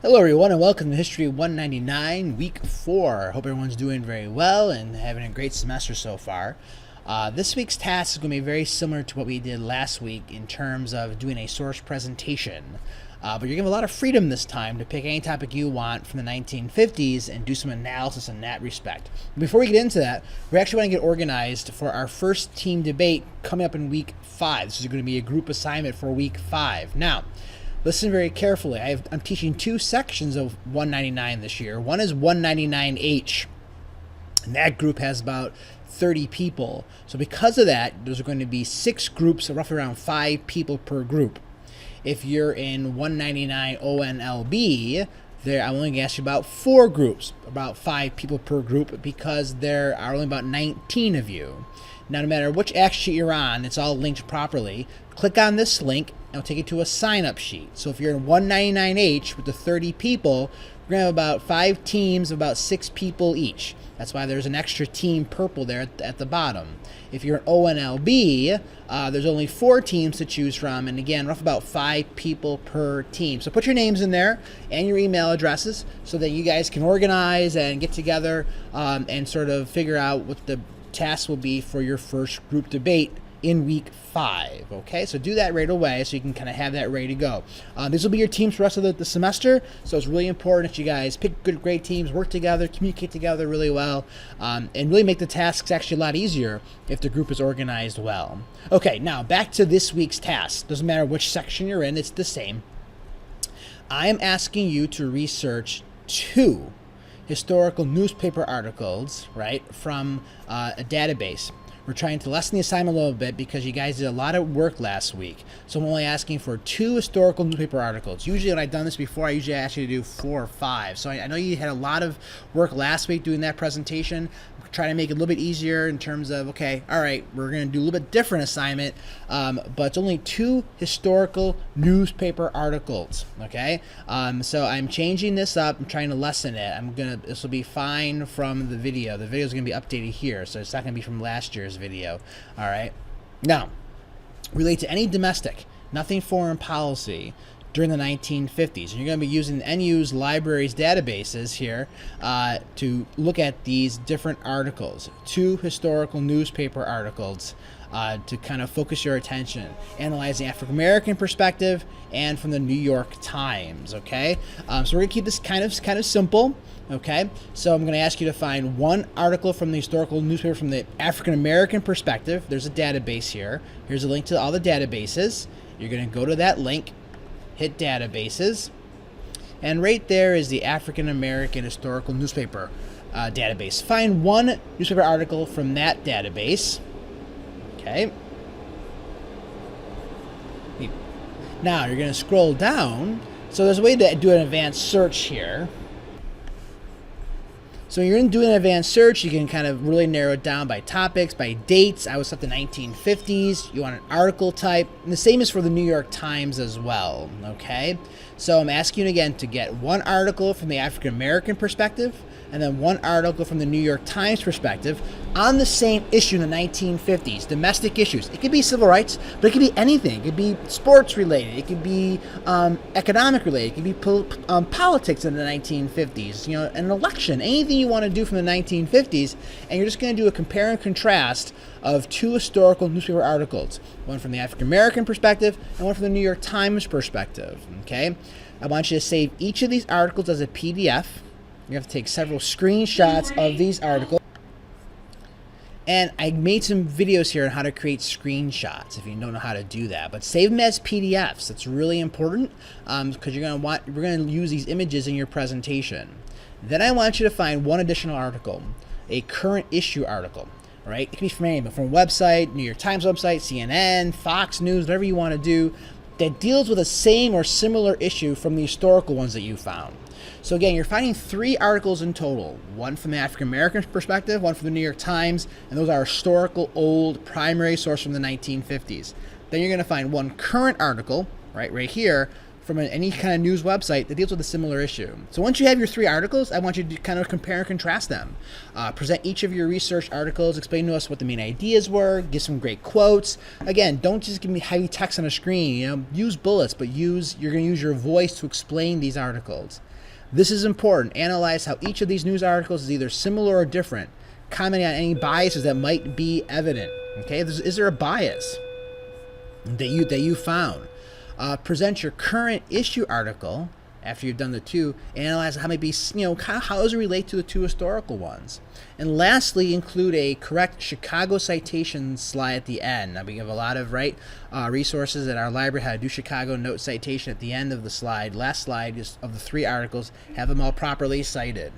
Hello everyone and welcome to History 199, Week 4. Hope everyone's doing very well and having a great semester so far. This week's task is going to be very similar to what we did last week in terms of doing a source presentation. But you're given a lot of freedom this time to pick any topic you want from the 1950s and do some analysis in that respect. Before we get into that, we actually want to get organized for our first team debate coming up in Week 5. This is going to be a group assignment for Week 5. Now, listen very carefully. I'm teaching two sections of 199 this year. One is 199H, and that group has about 30 people. So because of that, there's going to be 6 groups, so roughly around 5 people per group. If you're in 199 ONLB, I'm only going to ask you about 4 groups, about 5 people per group, because there are only about 19 of you. Now, no matter which act sheet you're on, it's all linked properly. Click on this link, and it'll take you to a sign-up sheet. So if you're in 199H with the 30 people, we're going to have about 5 teams of about 6 people each. That's why there's an extra team purple there at the bottom. If you're in ONLB, there's only 4 teams to choose from, and again, roughly about 5 people per team. So put your names in there and your email addresses so that you guys can organize and get together and sort of figure out what the task will be for your first group debate in Week 5. Okay, so do that right away so you can kind of have that ready to go. These will be your teams for the rest of the semester, so it's really important that you guys pick good, great teams, work together, communicate together really well, and really make the tasks actually a lot easier if the group is organized well. Okay, now back to this week's task. Doesn't matter which section you're in, it's the same. I am asking you to research 2 historical newspaper articles, right, from a database. We're trying to lessen the assignment a little bit because you guys did a lot of work last week. So I'm only asking for 2 historical newspaper articles. Usually when I've done this before, I usually ask you to do 4 or 5. So I know you had a lot of work last week doing that presentation. I'm trying to make it a little bit easier in terms of, okay, all right, we're going to do a little bit different assignment, but it's only 2 historical newspaper articles, okay? So I'm changing this up. I'm trying to lessen it. This will be fine from the video. The video is going to be updated here, so it's not going to be from last year's video. All right, now relate to any domestic, nothing foreign policy during the 1950s, and you're going to be using NU's libraries databases here to look at these different articles, 2 historical newspaper articles to kind of focus your attention, analyze the African American perspective and from the New York Times. Okay, so we're going to keep this kind of simple. Okay, so I'm going to ask you to find 1 article from the historical newspaper from the African American perspective. There's a database here. Here's a link to all the databases. You're going to go to that link, hit databases, and right there is the African American historical newspaper database. Find 1 newspaper article from that database. Okay. Now you're going to scroll down. So there's a way to do an advanced search here. So when you're doing an advanced search, you can kind of really narrow it down by topics, by dates. I was set the 1950s. You want an article type. And the same is for the New York Times as well. Okay. So I'm asking you again to get 1 article from the African American perspective and then 1 article from the New York Times perspective on the same issue in the 1950s, domestic issues. It could be civil rights, but it could be anything. It could be sports related. It could be economic related. It could be politics in the 1950s, an election, anything you want to do from the 1950s, and you're just going to do a compare and contrast of 2 historical newspaper articles, 1 from the African American perspective and 1 from the New York Times perspective. Okay, I want you to save each of these articles as a PDF. You have to take several screenshots of these articles. And I made some videos here on how to create screenshots if you don't know how to do that. But save them as PDFs. That's really important because we're going to use these images in your presentation. Then I want you to find 1 additional article, a current issue article. Right? It can be from anything, from a website, New York Times website, CNN, Fox News, whatever you want to do, that deals with the same or similar issue from the historical ones that you found. So again, you're finding 3 articles in total, 1 from the African American perspective, 1 from the New York Times, and those are historical old primary source from the 1950s. Then you're going to find 1 current article, right here, from any kind of news website that deals with a similar issue. So once you have your 3 articles, I want you to kind of compare and contrast them. Present each of your research articles, explain to us what the main ideas were, give some great quotes. Again, don't just give me heavy text on a screen. Use bullets, but you're going to use your voice to explain these articles. This is important. Analyze how each of these news articles is either similar or different. Commenting on any biases that might be evident. Okay, is there a bias that you found? Present your current issue article after you've done the 2. Analyze how maybe how does it relate to the 2 historical ones. And lastly, include a correct Chicago citation slide at the end. Now we have a lot of resources at our library how to do Chicago note citation at the end of the slide. Last slide is of the 3 articles. Have them all properly cited.